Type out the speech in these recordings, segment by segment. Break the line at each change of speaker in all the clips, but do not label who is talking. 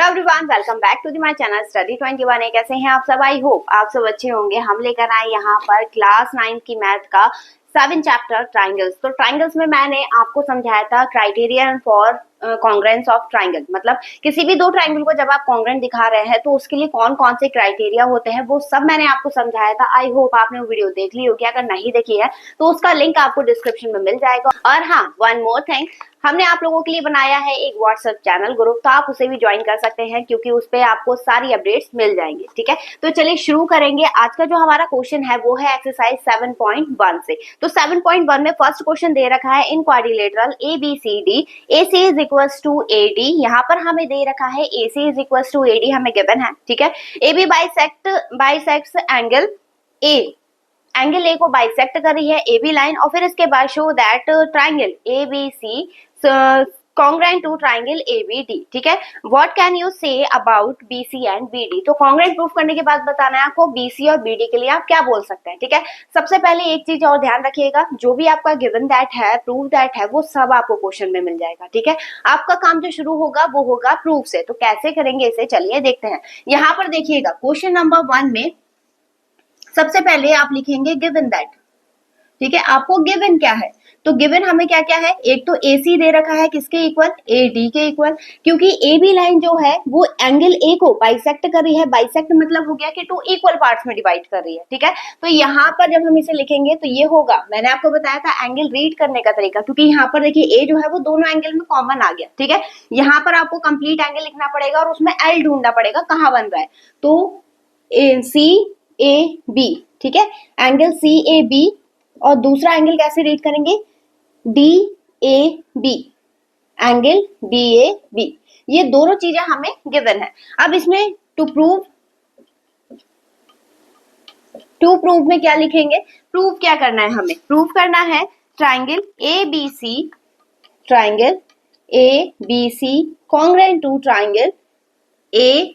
Hello everyone, welcome back to my channel study 21। कैसे हैं आप सब? आई होप आप सब अच्छे होंगे। हम लेकर आए यहाँ पर क्लास 9 की मैथ का 7 चैप्टर ट्राइंगल्स। तो ट्राइंगल्स में मैंने आपको समझाया था criterion for congruence of triangle, मतलब किसी भी दो ट्राइंगल को जब आप कॉन्ग्रेंट दिखा रहे हैं तो उसके लिए कौन कौन से क्राइटेरिया होते हैं वो सब मैंने आपको समझाया था। आई होप आपने वो वीडियो देख ली होगी। अगर नहीं देखी है तो उसका लिंक आपको डिस्क्रिप्शन में मिल जाएगा। और हाँ, वन मोर थिंग, हमने आप लोगों के लिए बनाया है एक व्हाट्सएप चैनल ग्रुप, तो आप उसे भी ज्वाइन कर सकते हैं क्योंकि उस पे आपको सारी अपडेट्स मिल जाएंगे। ठीक है, तो चलिए शुरू करेंगे। आज का जो हमारा क्वेश्चन है वो है एक्सरसाइज 7.1 से। तो 7.1 में फर्स्ट क्वेश्चन दे रखा है in quadrilateral ABCD AC is equals to AD। यहाँ पर हमें दे रखा है AC is equals to AD, हमें गिवन है। ठीक है, AB bisects angle A, angle A को बाइसेक्ट कर रही है AB लाइन, और फिर इसके बाद show that triangle ABC congruent to triangle ABD। ठीक है, what can you say about BC and BD। तो कॉन्ग्रेंट प्रूफ करने के बाद बताना है आपको BC और BD के लिए आप क्या बोल सकते हैं। ठीक है, सबसे पहले एक चीज और ध्यान रखिएगा, जो भी आपका गिवन दैट है, प्रूव दैट है, वो सब आपको क्वेश्चन में मिल जाएगा। ठीक है, आपका काम जो शुरू होगा वो होगा प्रूफ से। तो कैसे करेंगे इसे, चलिए देखते हैं। यहाँ पर देखिएगा क्वेश्चन नंबर 1 में सबसे पहले आप लिखेंगे गिवन दैट। ठीक है, आपको गिवन क्या है, तो गिवन हमें क्या क्या है, एक तो AC दे रखा है किसके इक्वल, AD के इक्वल, क्योंकि AB लाइन जो है वो एंगल A को बाइसेक्ट कर रही है। बाइसेक्ट मतलब हो गया कि टू इक्वल पार्ट्स में डिवाइड कर रही है। ठीक है, तो यहाँ पर जब हम इसे लिखेंगे तो ये होगा, मैंने आपको बताया था एंगल रीड करने का तरीका, क्योंकि यहाँ पर देखिए A जो है वो दोनों एंगल में कॉमन आ गया। ठीक है, यहाँ पर आपको कंप्लीट एंगल लिखना पड़ेगा और उसमें L ढूंढना पड़ेगा कहाँ बन रहा है, तो CAB। ठीक है, एंगल CAB, और दूसरा एंगल कैसे रीड करेंगे, DAB, एंगल DAB। ये दोनों चीजें हमें गिवन है। अब इसमें टू प्रूव में क्या लिखेंगे, प्रूव क्या करना है हमें, प्रूव करना है triangle ABC congruent to triangle ABD।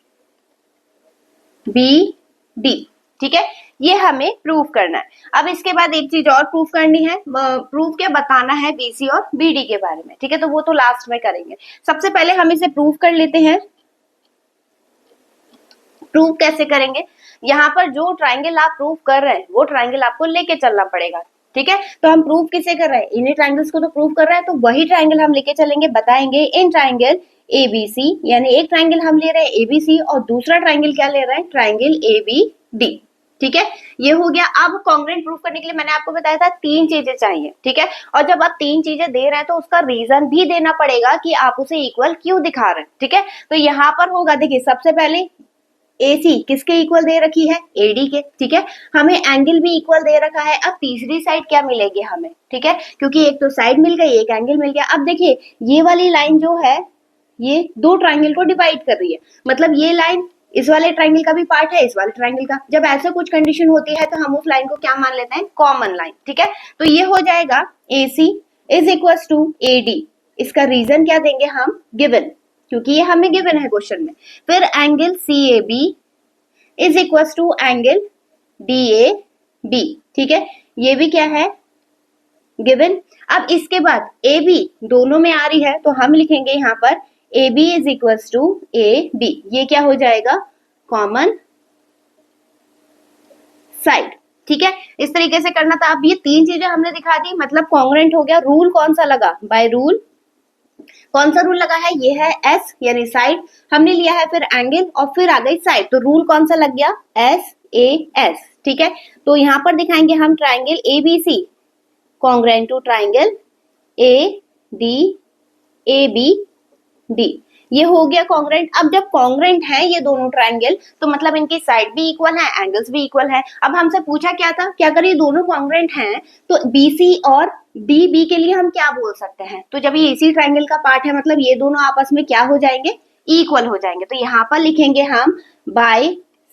ठीक है, ये हमें प्रूफ करना है। अब इसके बाद एक चीज और प्रूफ करनी है, प्रूफ क्या बताना है BC और BD के बारे में। ठीक है, तो वो तो लास्ट में करेंगे। सबसे पहले हम इसे प्रूफ कर लेते हैं। प्रूफ कैसे करेंगे, यहाँ पर जो ट्राइंगल आप प्रूफ कर रहे हैं वो ट्राइंगल आपको लेके चलना पड़ेगा। ठीक है, तो हम प्रूफ किसे कर रहे हैं, इन्हीं ट्राइंगल्स को तो प्रूफ कर रहे हैं, तो वही ट्राइंगल हम लेके चलेंगे। बताएंगे इन ट्राइंगल ABC, यानी एक ट्राइंगल हम ले रहे हैं ABC और दूसरा ट्राइंगल क्या ले रहे हैं, ट्राइंगल ABD। ठीक है, ये हो गया। अब कॉन्ग्रेंट प्रूफ करने के लिए मैंने आपको बताया था 3 चीजें चाहिए। ठीक है, और जब आप 3 चीजें दे रहे हैं तो उसका रीजन भी देना पड़ेगा कि आप उसे इक्वल क्यों दिखा रहे हैं। ठीक है, तो यहाँ पर होगा, देखिए सबसे पहले AC किसके इक्वल दे रखी है, AD के। ठीक है, हमें एंगल भी इक्वल दे रखा है। अब तीसरी साइड क्या मिलेगी हमें, ठीक है, क्योंकि एक तो साइड मिल गई, एक एंगल मिल गया। अब देखिए ये वाली लाइन जो है ये दो ट्राइंगल को डिवाइड कर रही है, मतलब ये लाइन इस वाले ट्राइंगल का भी पार्ट है, इस वाले ट्राइंगल का। जब ऐसे कुछ कंडीशन होती है तो हम उस लाइन को क्या मान लेते हैं, कॉमन लाइन। ठीक है, तो ये हो जाएगा AC is equal to AD। इसका रीजन क्या देंगे हम, गिवन, क्योंकि ये हमें गिवन है क्वेश्चन में। फिर angle CAB is equal to angle DAB। ठीक है, ये भी क्या है, गिवन। अब इसके बाद AB दोनों में आ रही है तो हम लिखेंगे यहाँ पर AB is equal to AB। ये क्या हो जाएगा, कॉमन साइड। ठीक है, इस तरीके से करना था। अब ये 3 चीजें हमने दिखा दी, मतलब कॉन्ग्रेंट हो गया। रूल कौन सा लगा, बाय रूल कौन सा रूल लगा है, ये है S, यानी साइड हमने लिया है, फिर एंगल और फिर आ गई साइड, तो रूल कौन सा लग गया, SAS। ठीक है, तो यहाँ पर दिखाएंगे हम triangle ABC congruent to triangle ABD। ये हो गया कॉन्ग्रेंट। अब जब कॉन्ग्रेंट है ये दोनों ट्राइंगल, तो मतलब इनकी साइड भी इक्वल है, एंगल्स भी इक्वल है। अब हमसे पूछा क्या था कि अगर ये दोनों कॉन्ग्रेंट हैं तो BC और DB के लिए हम क्या बोल सकते हैं, तो जब ये इसी ट्राइंगल का पार्ट है मतलब ये दोनों आपस में क्या हो जाएंगे, इक्वल हो जाएंगे। तो यहाँ पर लिखेंगे हम by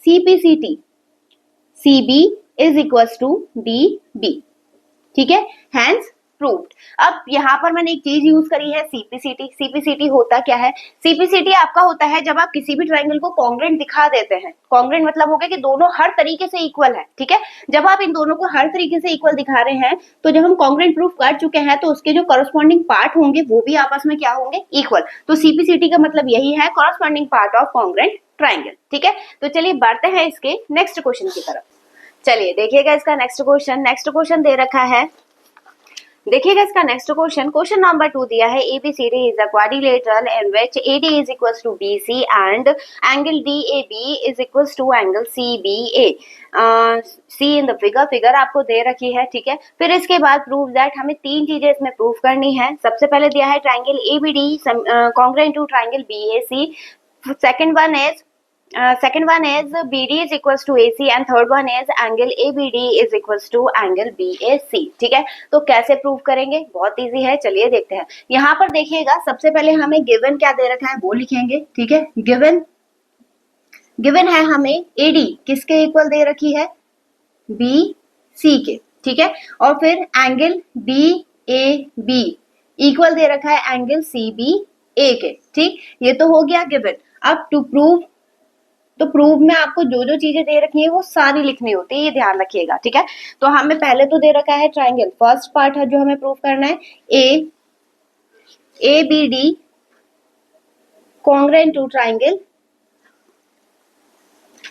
CPCT CB is equal to DB। ठीक है, हैंस प्रूव्ड। अब यहाँ पर मैंने एक चीज यूज करी है सीपीसीटी। सीपीसीटी होता क्या है? सीपीसीटी आपका होता है जब आप किसी भी ट्राइंगल को कॉन्ग्रुएंट दिखा देते हैं। कॉन्ग्रुएंट मतलब हो गया कि दोनों हर तरीके से इक्वल है, ठीक है। जब आप इन दोनों को हर तरीके से इक्वल दिखा रहे हैं तो जब हम कॉन्ग्रुएंट प्रूफ कर चुके हैं तो उसके जो करस्पॉन्डिंग पार्ट होंगे वो भी आपस में क्या होंगे? इक्वल। तो सीपीसीटी का मतलब यही है, corresponding part of congruent triangle, ठीक है। तो चलिए बढ़ते हैं इसके नेक्स्ट क्वेश्चन की तरफ। चलिए देखिएगा इसका नेक्स्ट क्वेश्चन। नेक्स्ट क्वेश्चन दे रखा है, देखिएगा इसका नेक्स्ट क्वेश्चन। क्वेश्चन नंबर 2 दिया है, ABCD is a quadrilateral in which AD is equals to BC and angle DAB is equals to angle CBA. See in the figure, figure आपको दे रखी है, ठीक है। फिर इसके बाद प्रूव दैट, हमें तीन चीजें इसमें प्रूव करनी है। सबसे पहले दिया है triangle ABD congruent to triangle BAC. Second one is BD is equals to AC and third one is angle ABD is equals to angle BAC, ठीक है। तो कैसे प्रूव करेंगे? बहुत इजी है, चलिए देखते हैं। यहाँ पर देखिएगा, सबसे पहले हमें गिवन क्या दे रखा है वो लिखेंगे, ठीक है। गिवन है हमें AD किसके इक्वल दे रखी है? BC के, ठीक है। और फिर एंगल DAB इक्वल दे रखा है एंगल CBA के, ठीक। ये तो हो गया गिवन। अब टू प्रूव, तो प्रूव में आपको जो जो चीजें दे रखी है वो सारी लिखनी होती है, ये ध्यान रखिएगा, ठीक है। तो हमें पहले तो दे रखा है ट्राइंगल, फर्स्ट पार्ट है जो हमें प्रूव करना है, ABD congruent to triangle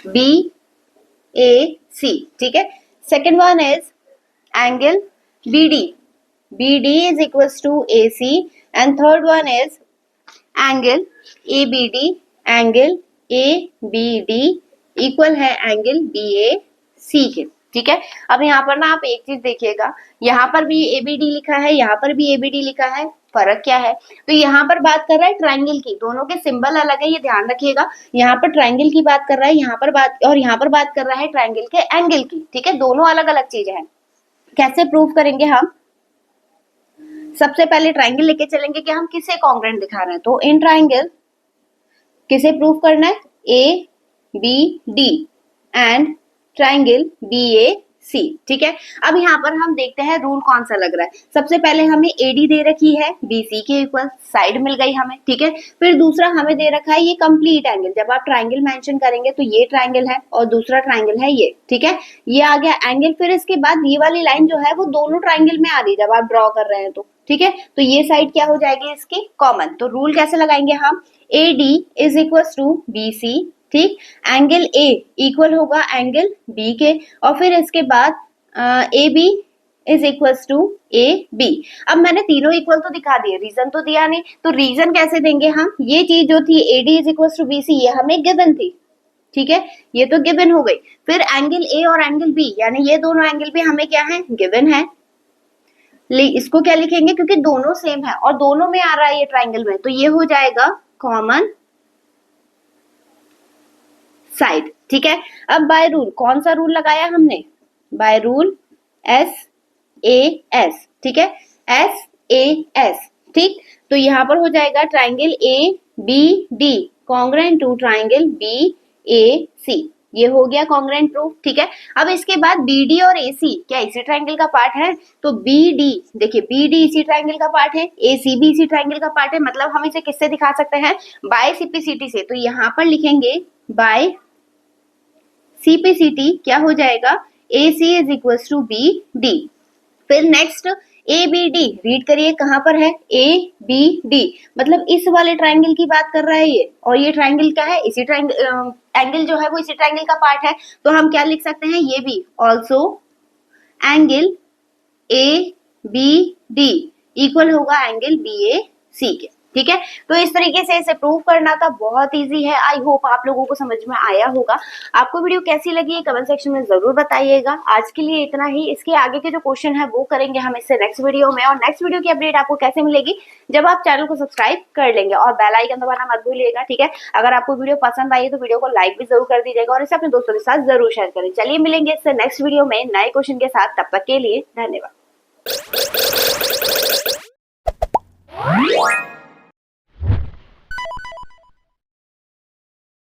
BAC, ठीक है। Second one is angle BD is equals to AC and third one is angle ABD equal है एंगल BAC के, ठीक है। अब यहाँ पर ना आप एक चीज देखिएगा, यहाँ पर भी ABD लिखा है, यहाँ पर भी ABD लिखा है, फर्क क्या है? तो यहाँ पर बात कर रहा है ट्राइंगल की, दोनों के सिंबल अलग है, ये ध्यान रखिएगा। यहाँ पर ट्राइंगल की बात कर रहा है, यहाँ पर बात, और यहाँ पर बात कर रहा है ट्राइंगल के एंगल की, ठीक है। दोनों अलग अलग चीजें हैं। कैसे प्रूव करेंगे हम? सबसे पहले ट्राइंगल लेके चलेंगे कि हम किसे कॉन्ग्रुएंट दिखा रहे हैं। तो इन ट्राइंगल किसे प्रूव करना है? ABD एंड ट्राइंगल BAC, ठीक है। अब यहाँ पर हम देखते हैं रूल कौन सा लग रहा है। सबसे पहले हमें AD दे रखी है BC के इक्वल, साइड मिल गई हमें, ठीक है। फिर दूसरा हमें दे रखा है ये कंप्लीट एंगल, जब आप ट्राइंगल मेंशन करेंगे तो ये ट्राइंगल है और दूसरा ट्राइंगल है ये, ठीक है। ये आ गया एंगल। फिर इसके बाद ये वाली लाइन जो है वो दोनों ट्राइंगल में आ रही है जब आप ड्रॉ कर रहे हैं तो, ठीक है। तो ये साइड क्या हो जाएगी इसकी? कॉमन। तो रूल कैसे लगाएंगे हम? AD is equal to BC, ठीक। एंगल A इक्वल होगा एंगल B के, और फिर इसके बाद AB is equal to AB। अब मैंने तीनों इक्वल तो दिखा दिए, रीजन तो दिया नहीं, तो रीजन कैसे देंगे हम? ये चीज जो थी AD is equal to BC, ये हमें गिवन थी, ठीक है, ये तो गिवन हो गई। फिर एंगल A और एंगल B, यानी ये दोनों एंगल भी हमें क्या है? गिवन है। इसको क्या लिखेंगे? क्योंकि दोनों सेम है और दोनों में आ रहा है ये ट्राइंगल में, तो ये हो जाएगा कॉमन साइड, ठीक है। अब बाय रूल, कौन सा रूल लगाया हमने? बाय रूल SAS, ठीक है, SAS, ठीक। तो यहाँ पर हो जाएगा triangle ABD congruent to triangle BAC, ये हो गया कॉन्ग्रुएंट प्रूफ, ठीक है। अब इसके बाद BD और AC क्या इसी ट्राइंगल का पार्ट है? तो BD, देखिए BD इसी ट्राइंगल का पार्ट है, AC भी इसी ट्राइंगल का पार्ट है, मतलब हम इसे किससे दिखा सकते हैं? बाय CPCT से। तो यहाँ पर लिखेंगे बाय CPCT, क्या हो जाएगा? AC is equal to BD। फिर नेक्स्ट ABD, रीड करिए कहां पर है? ABD मतलब इस वाले ट्राइंगल की बात कर रहा है ये, और ये ट्राइंगल क्या है? इसी ट्राइंगल, एंगल जो है वो इसी ट्राइंगल का पार्ट है, तो हम क्या लिख सकते हैं? ये भी ऑल्सो एंगल ABD इक्वल होगा एंगल BAC के, ठीक है। तो इस तरीके से इसे प्रूव करना था, बहुत इजी है। आई होप आप लोगों को समझ में आया होगा। आपको वीडियो कैसी लगी है कमेंट सेक्शन में जरूर बताइएगा। आज के लिए इतना ही। इसके आगे के जो क्वेश्चन है वो करेंगे हम इससे नेक्स्ट वीडियो में, और नेक्स्ट वीडियो की अपडेट आपको कैसे मिलेगी? जब आप चैनल को सब्सक्राइब कर लेंगे और बेल आइकन दबाना मत भूलिएगा, ठीक है। अगर आपको वीडियो पसंद आई है तो वीडियो को लाइक भी जरूर कर दीजिएगा और इसे अपने दोस्तों के साथ जरूर शेयर करें। चलिए मिलेंगे इससे नेक्स्ट वीडियो में नए क्वेश्चन के साथ, तब तक के लिए धन्यवाद।